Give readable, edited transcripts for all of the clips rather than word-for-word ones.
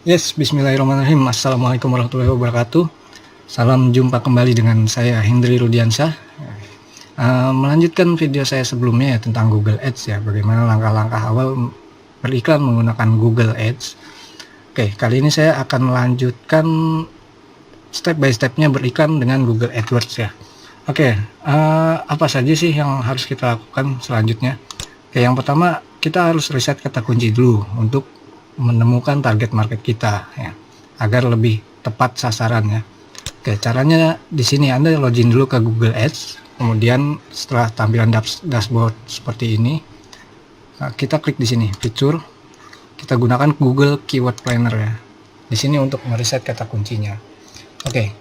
Yes, bismillahirrahmanirrahim. Assalamualaikum warahmatullahi wabarakatuh. Salam jumpa kembali dengan saya Hendri Rudiansyah. Melanjutkan video saya sebelumnya ya tentang Google Ads ya, bagaimana langkah-langkah awal beriklan menggunakan Google Ads. Oke, kali ini saya akan melanjutkan step by stepnya beriklan dengan Google AdWords ya. Oke, apa saja sih yang harus kita lakukan selanjutnya? Oke, yang pertama kita harus riset kata kunci dulu untuk menemukan target market kita ya, agar lebih tepat sasaran ya. Oke, caranya di sini Anda login dulu ke Google Ads, kemudian setelah tampilan dashboard seperti ini, kita klik di sini fitur, kita gunakan Google Keyword Planner ya. Di sini untuk meriset kata kuncinya. Oke,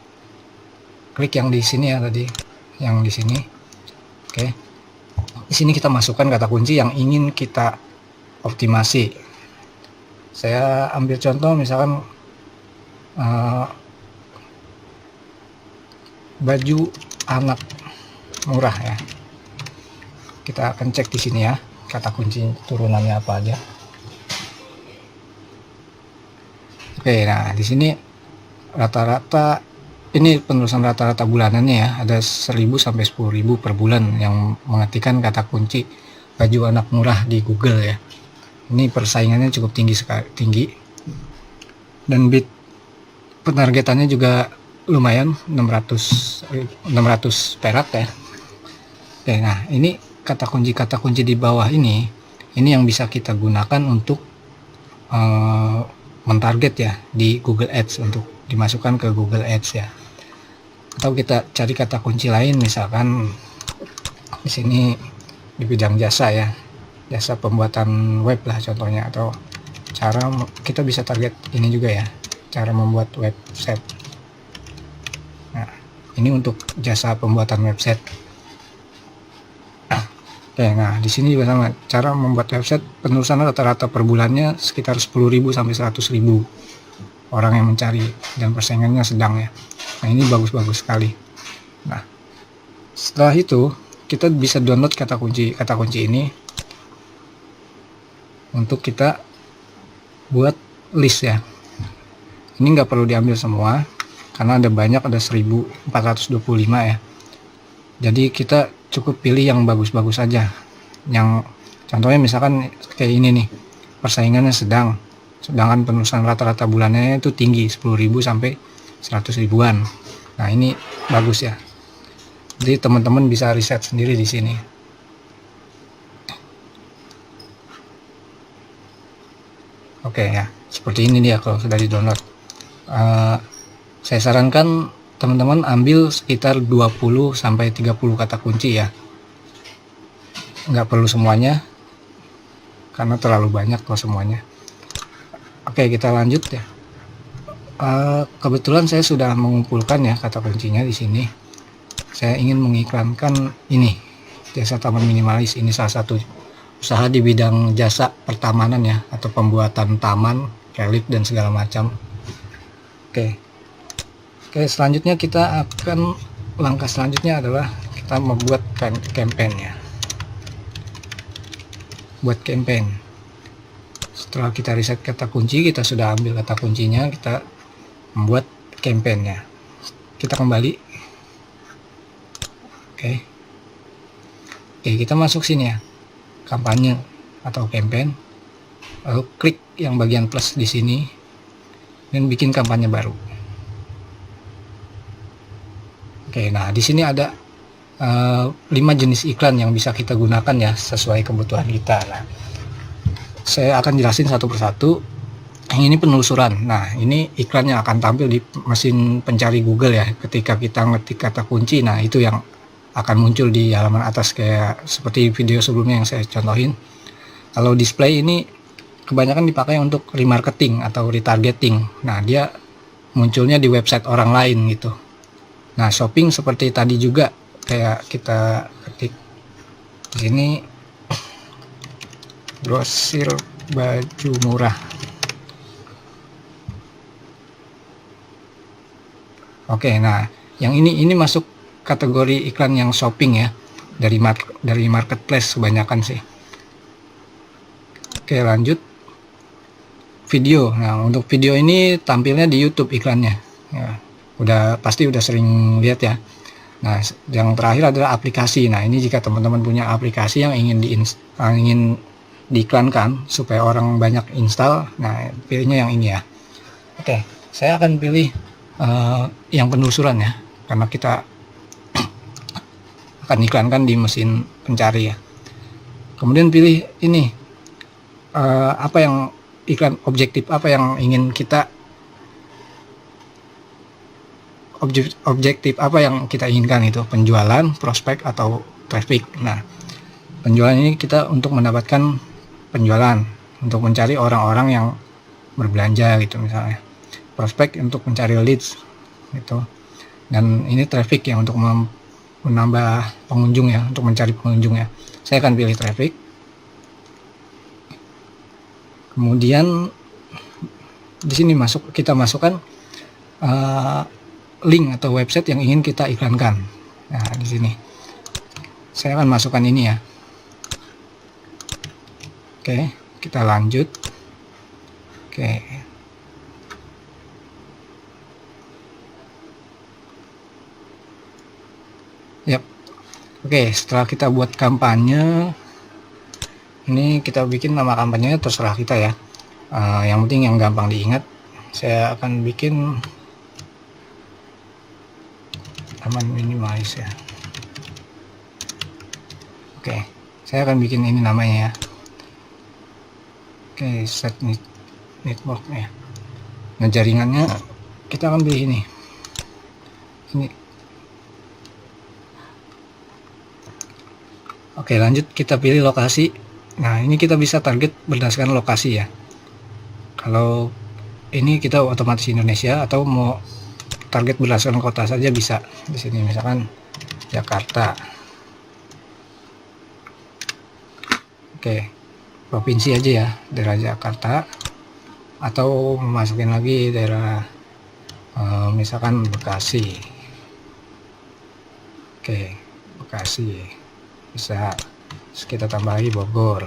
klik yang di sini ya tadi, yang di sini. Oke, di sini kita masukkan kata kunci yang ingin kita optimasi. Saya ambil contoh misalkan baju anak murah ya. Kita akan cek di sini ya kata kunci turunannya apa aja. Oke, nah di sini rata-rata ini penelusuran rata-rata bulanannya ya, ada 1000 sampai 10.000 per bulan yang mengetikkan kata kunci baju anak murah di Google ya. Ini persaingannya cukup tinggi dan bid penargetannya juga lumayan 600 perak ya. Oke, nah ini kata kunci di bawah ini yang bisa kita gunakan untuk mentarget ya di Google Ads, untuk dimasukkan ke Google Ads ya. Atau kita cari kata kunci lain, misalkan di sini di bidang jasa ya, jasa pembuatan web lah contohnya, atau cara kita bisa target ini juga ya, cara membuat website. Nah, ini untuk jasa pembuatan website. Oke, nah di sini juga sama, cara membuat website penelusuran rata-rata per bulannya sekitar 10.000 sampai 100.000 orang yang mencari dan persaingannya sedang ya. Nah, ini bagus-bagus sekali. Nah, setelah itu kita bisa download kata kunci ini untuk kita buat list ya. Ini nggak perlu diambil semua karena ada banyak, ada 1425 ya. Jadi kita cukup pilih yang bagus-bagus aja. Yang contohnya misalkan kayak ini nih, persaingannya sedangkan penelusuran rata-rata bulannya itu tinggi, 10.000 sampai 100 ribuan. Nah, ini bagus ya. Jadi teman-teman bisa riset sendiri di sini. Oke ya, seperti ini dia kalau sudah di-download. Saya sarankan teman-teman ambil sekitar 20 sampai 30 kata kunci ya. Nggak perlu semuanya karena terlalu banyak kalau semuanya. Oke, kita lanjut ya. Kebetulan saya sudah mengumpulkan ya kata kuncinya di sini. Saya ingin mengiklankan ini, jasa taman minimalis. Ini salah satu usaha di bidang jasa pertamanan ya, atau pembuatan taman, relief dan segala macam. Oke, selanjutnya langkah selanjutnya adalah kita membuat campaign ya. Buat campaign. Setelah kita riset kata kunci, kita sudah ambil kata kuncinya, kita membuat campaign-nya. Kita kembali. Oke, kita masuk sini ya, kampanye atau campaign, lalu klik yang bagian plus di sini dan bikin kampanye baru. Oke, nah di sini ada 5 jenis iklan yang bisa kita gunakan ya, sesuai kebutuhan kita. Nah, saya akan jelasin satu persatu. Yang ini penelusuran. Nah, ini iklan yang akan tampil di mesin pencari Google ya, ketika kita ngetik kata kunci. Nah, itu yang akan muncul di halaman atas kayak seperti video sebelumnya yang saya contohin. Kalau display ini kebanyakan dipakai untuk remarketing atau retargeting. Nah, dia munculnya di website orang lain gitu. Nah, shopping seperti tadi juga, kayak kita ketik di sini grosir baju murah. Oke, nah yang ini masuk kategori iklan yang shopping ya, dari marketplace kebanyakan sih. Oke, lanjut. video. Nah, untuk video ini tampilnya di YouTube iklannya. Ya, pasti udah sering lihat ya. Nah, yang terakhir adalah aplikasi. Nah, ini jika teman-teman punya aplikasi yang ingin diiklankan supaya orang banyak install, nah pilihnya yang ini ya. Oke, saya akan pilih yang penelusuran ya, karena kita akan iklankan di mesin pencari ya. Kemudian pilih ini, apa yang objektif apa yang ingin kita objektif apa yang kita inginkan, itu penjualan, prospek, atau traffic. Nah, penjualan ini kita untuk mendapatkan penjualan, untuk mencari orang-orang yang berbelanja gitu misalnya. Prospek untuk mencari leads gitu. Dan ini traffic ya, untuk menambah pengunjung ya, untuk mencari pengunjung ya. Saya akan pilih traffic. Kemudian di sini kita masukkan link atau website yang ingin kita iklankan. Nah, di sini saya akan masukkan ini ya. Oke, kita lanjut. Oke. Yap. Oke, setelah kita buat kampanye, ini kita bikin nama kampanyenya terserah kita ya. Yang penting yang gampang diingat. Saya akan bikin taman minimalis ya. Oke, saya akan bikin ini namanya ya. Oke, set network ya. Nah, jaringannya kita akan pilih ini. Oke, lanjut kita pilih lokasi. Nah, ini kita bisa target berdasarkan lokasi ya. Kalau ini kita otomatis Indonesia, atau mau target berdasarkan kota saja bisa. Di sini misalkan Jakarta. Oke, provinsi aja ya, daerah Jakarta, atau memasukin lagi daerah misalkan Bekasi. Oke, Bekasi bisa, kita tambah lagi Bogor.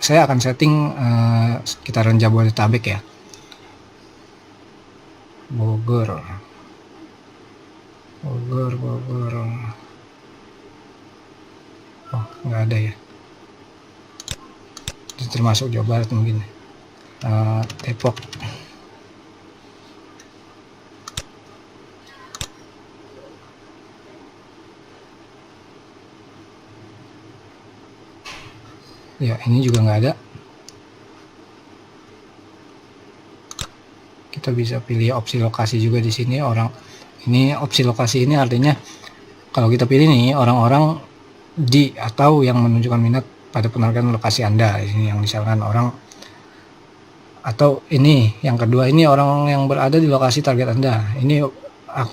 Saya akan setting sekitaran Jabodetabek ya. Bogor. Oh, nggak ada ya. Itu termasuk Jawa Barat mungkin. Depok. Ya, ini juga nggak ada. Kita bisa pilih opsi lokasi juga di sini. Ini opsi lokasi ini artinya kalau kita pilih nih, orang-orang atau yang menunjukkan minat pada penarikan lokasi Anda. Ini yang misalkan orang, atau ini yang kedua, ini orang yang berada di lokasi target Anda. Ini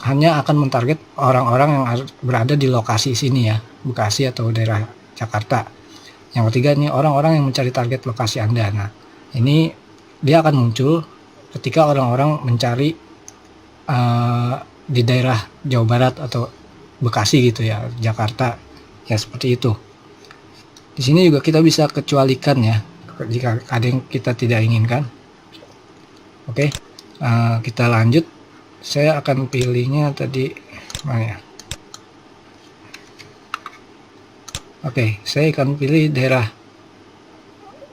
hanya akan mentarget orang-orang yang berada di lokasi sini ya, Bekasi atau daerah Jakarta. Yang ketiga ini orang-orang yang mencari target lokasi Anda. Nah, ini dia akan muncul ketika orang-orang mencari di daerah Jawa Barat atau Bekasi gitu ya, Jakarta ya, seperti itu. Di sini juga kita bisa kecualikan ya, jika ada yang kita tidak inginkan. Oke, kita lanjut. Saya akan pilihnya tadi mana ya? Oke, saya akan pilih daerah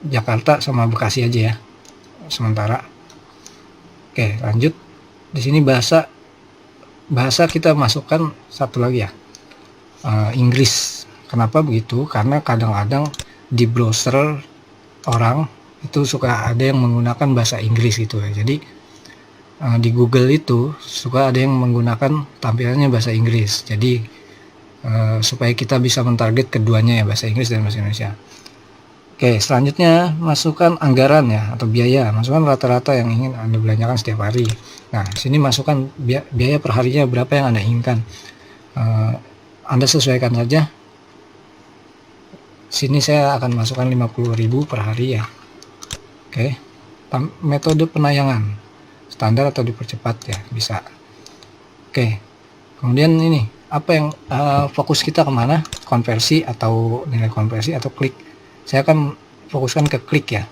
Jakarta sama Bekasi aja ya, sementara. Oke, lanjut. Di sini bahasa kita masukkan satu lagi ya, Inggris. Kenapa begitu? Karena kadang-kadang di browser orang itu suka ada yang menggunakan bahasa Inggris gitu ya. Jadi di Google itu suka ada yang menggunakan tampilannya bahasa Inggris. Jadi supaya kita bisa mentarget keduanya ya, bahasa Inggris dan bahasa Indonesia. Oke, selanjutnya masukkan anggaran ya, atau biaya. Masukkan rata-rata yang ingin Anda belanjakan setiap hari. Nah, sini masukkan biaya per harinya berapa yang Anda inginkan. Anda sesuaikan saja. Sini saya akan masukkan 50.000 per hari ya. Oke. Metode penayangan standar atau dipercepat ya, bisa. Oke. Kemudian ini apa yang fokus kita kemana, konversi atau nilai konversi atau klik. Saya akan fokuskan ke klik ya.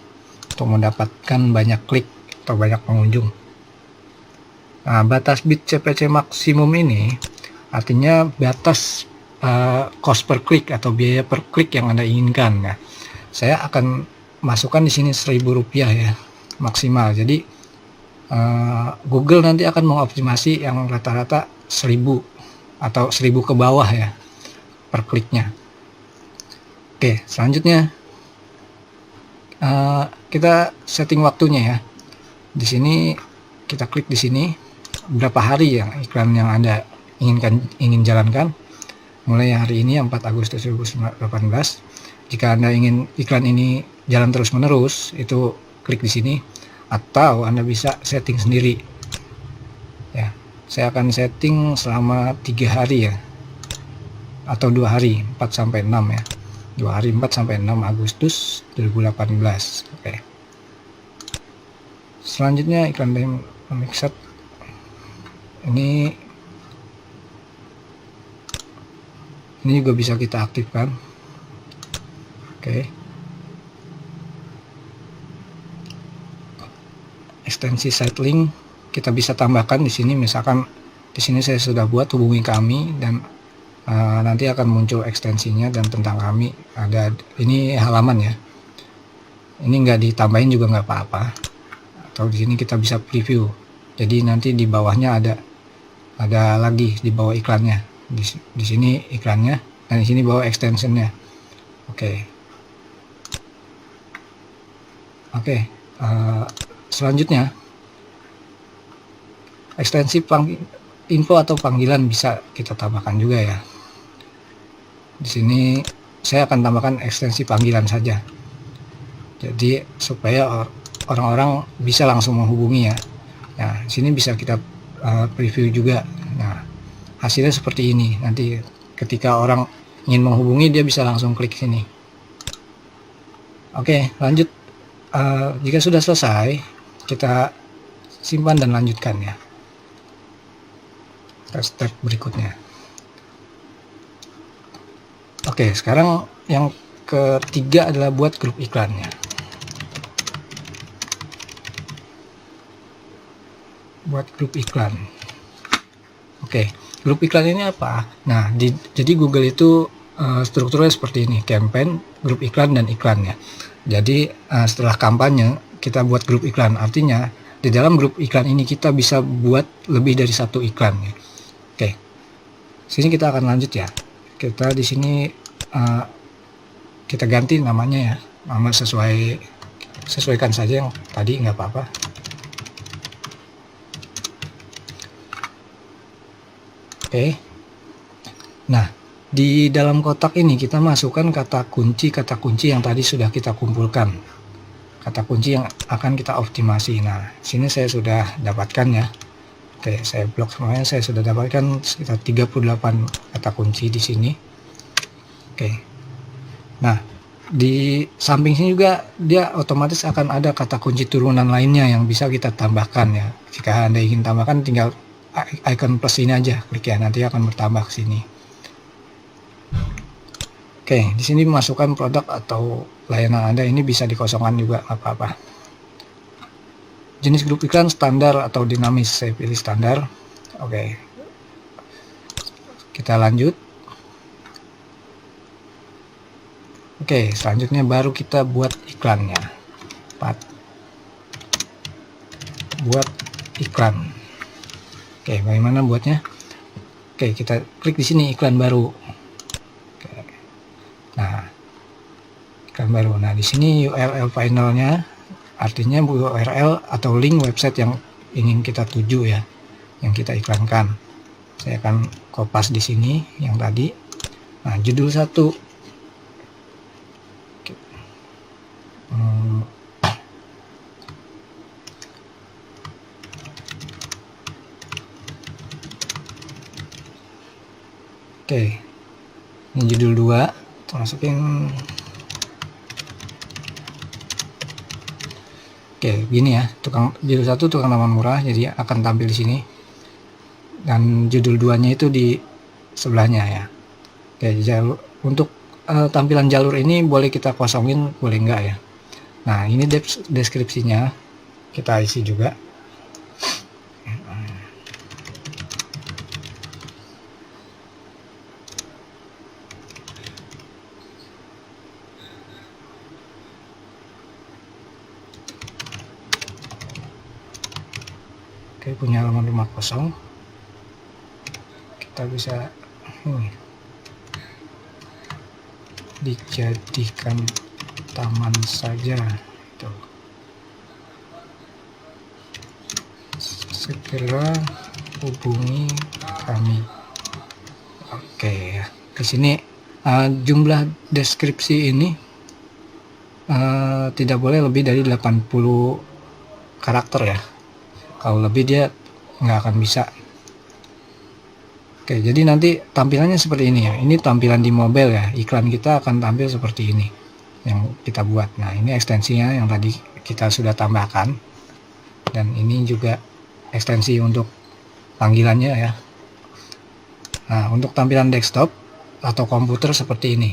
untuk mendapatkan banyak klik atau banyak pengunjung. Nah, batas bid CPC maksimum ini artinya batas cost per klik atau biaya per klik yang Anda inginkan ya. Saya akan masukkan di sini Rp1.000 ya maksimal. Jadi Google nanti akan mengoptimasi yang rata-rata 1000 atau 1000 ke bawah ya per kliknya. Oke, selanjutnya kita setting waktunya ya. Di sini kita klik di sini berapa hari ya iklan yang Anda ingin jalankan. Mulai hari ini 4 Agustus 2018. Jika Anda ingin iklan ini jalan terus-menerus, itu klik di sini, atau Anda bisa setting sendiri. Ya, saya akan setting selama 3 hari ya. Atau 2 hari, 4 sampai 6 ya. 2 hari 4 sampai 6 Agustus 2018. Oke. Selanjutnya iklan dynamic set. Ini juga bisa kita aktifkan. Oke. Ekstensi site link kita bisa tambahkan di sini. Misalkan di sini saya sudah buat, hubungi kami, dan nanti akan muncul ekstensinya dan tentang kami. Ada ini halaman ya. Ini nggak ditambahin juga nggak apa-apa. Atau di sini kita bisa preview. Jadi nanti di bawahnya ada lagi di bawah iklannya. Di sini iklannya dan di sini bawah extensionnya. Oke. Selanjutnya ekstensi info atau panggilan bisa kita tambahkan juga ya. Di sini saya akan tambahkan ekstensi panggilan saja. Jadi supaya orang-orang bisa langsung menghubungi ya. Nah, di sini bisa kita preview juga. Nah, hasilnya seperti ini. Nanti ketika orang ingin menghubungi, dia bisa langsung klik sini. Oke, lanjut. Jika sudah selesai, kita simpan dan lanjutkan ya. Kita step berikutnya. Oke, sekarang yang ketiga adalah buat grup iklannya. Buat grup iklan. Oke, grup iklan ini apa? Nah, jadi Google itu strukturnya seperti ini: campaign, grup iklan, dan iklannya. Jadi setelah kampanye kita buat grup iklan. Artinya di dalam grup iklan ini kita bisa buat lebih dari satu iklan. Oke, sini kita akan lanjut ya. Kita di sini kita ganti namanya ya. Nama sesuaikan saja yang tadi, nggak apa-apa. Oke. Nah, di dalam kotak ini kita masukkan kata kunci yang tadi sudah kita kumpulkan. Kata kunci yang akan kita optimasi. Nah, sini saya sudah dapatkan ya. Oke, saya blok semuanya. Saya sudah dapatkan sekitar 38 kata kunci di sini. Oke. Nah, di samping sini juga dia otomatis akan ada kata kunci turunan lainnya yang bisa kita tambahkan ya. Jika Anda ingin tambahkan, tinggal icon plus ini aja, klik ya, nanti akan bertambah ke sini. Oke, di sini masukkan produk atau layanan Anda, ini bisa dikosongkan juga, nggak apa-apa. Jenis grup iklan standar atau dinamis, saya pilih standar. Oke, kita lanjut. Oke, selanjutnya baru kita buat iklannya. Buat iklan. Oke, bagaimana buatnya? Oke, kita klik di sini iklan baru. Oke. Nah, iklan baru. Nah, di sini URL finalnya, artinya URL atau link website yang ingin kita tuju ya, yang kita iklankan. Saya akan kopas di sini yang tadi. Nah, judul 1. Oke, ini judul 2, masukin. Oke, gini ya, judul 1 tukang taman murah, jadi akan tampil di sini. Dan judul 2-nya itu di sebelahnya ya. Oke, untuk tampilan jalur ini boleh kita kosongin, boleh enggak ya. Nah, ini deskripsinya kita isi juga. Oke, punya halaman rumah kosong. Kita bisa dijadikan taman saja. Tuh. Segera hubungi kami. Oke, di sini jumlah deskripsi ini tidak boleh lebih dari 80 karakter ya. Kalau lebih dia nggak akan bisa. Oke, jadi nanti tampilannya seperti ini ya. Ini tampilan di mobile ya. Iklan kita akan tampil seperti ini yang kita buat. Nah, ini ekstensinya yang tadi kita sudah tambahkan. Dan ini juga ekstensi untuk panggilannya ya. Nah, untuk tampilan desktop atau komputer seperti ini.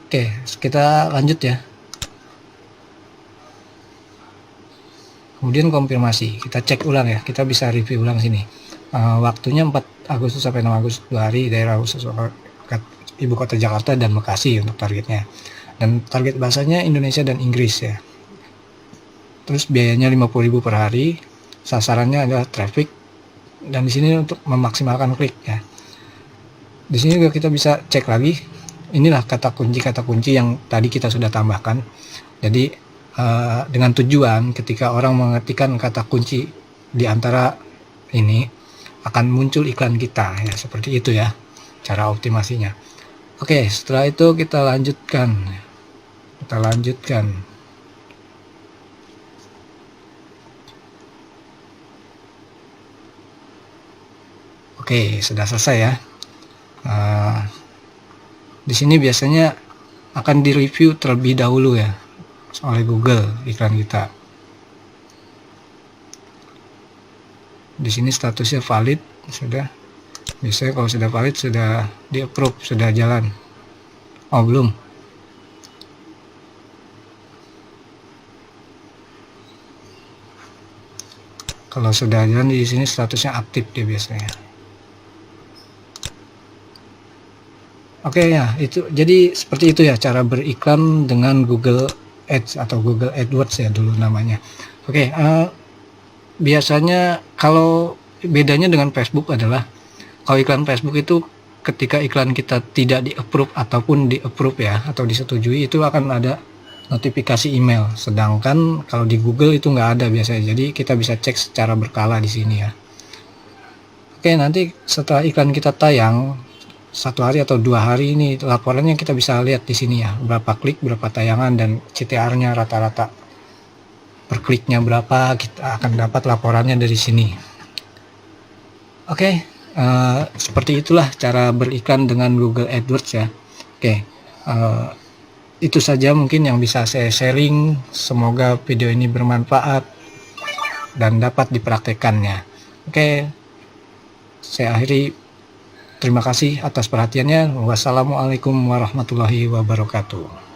Oke, kita lanjut ya. Kemudian konfirmasi, kita cek ulang ya, kita bisa review ulang sini. Waktunya 4 Agustus sampai 6 Agustus 2 hari, daerah khusus Ibu Kota Jakarta dan Bekasi untuk targetnya. Dan target bahasanya Indonesia dan Inggris ya. Terus biayanya 50.000 per hari, sasarannya adalah traffic, dan di sini untuk memaksimalkan klik ya. Di sini juga kita bisa cek lagi, inilah kata kunci yang tadi kita sudah tambahkan. Jadi dengan tujuan ketika orang mengetikkan kata kunci di antara ini akan muncul iklan kita ya, seperti itu ya cara optimasinya. Oke, setelah itu kita lanjutkan. Oke, sudah selesai ya. Di sini biasanya akan direview terlebih dahulu ya oleh Google iklan kita. Di sini statusnya valid sudah. Biasanya kalau sudah valid sudah di approve, sudah jalan. Oh, belum. Kalau sudah jalan di sini statusnya aktif dia biasanya. Oke ya, itu jadi seperti itu ya cara beriklan dengan Google Ads atau Google AdWords ya dulu namanya. Oke, biasanya kalau bedanya dengan Facebook adalah kalau iklan Facebook itu ketika iklan kita tidak di approve ataupun di approve ya atau disetujui itu akan ada notifikasi email. Sedangkan kalau di Google itu nggak ada biasanya. Jadi kita bisa cek secara berkala di sini ya. Oke, nanti setelah iklan kita tayang 1 hari atau 2 hari ini laporannya kita bisa lihat di sini ya, berapa klik, berapa tayangan, dan CTR-nya rata-rata per kliknya berapa, kita akan dapat laporannya dari sini. Oke, seperti itulah cara beriklan dengan Google AdWords ya. Oke, itu saja mungkin yang bisa saya sharing. Semoga video ini bermanfaat dan dapat dipraktekannya. Oke, saya akhiri. Terima kasih atas perhatiannya. Wassalamualaikum warahmatullahi wabarakatuh.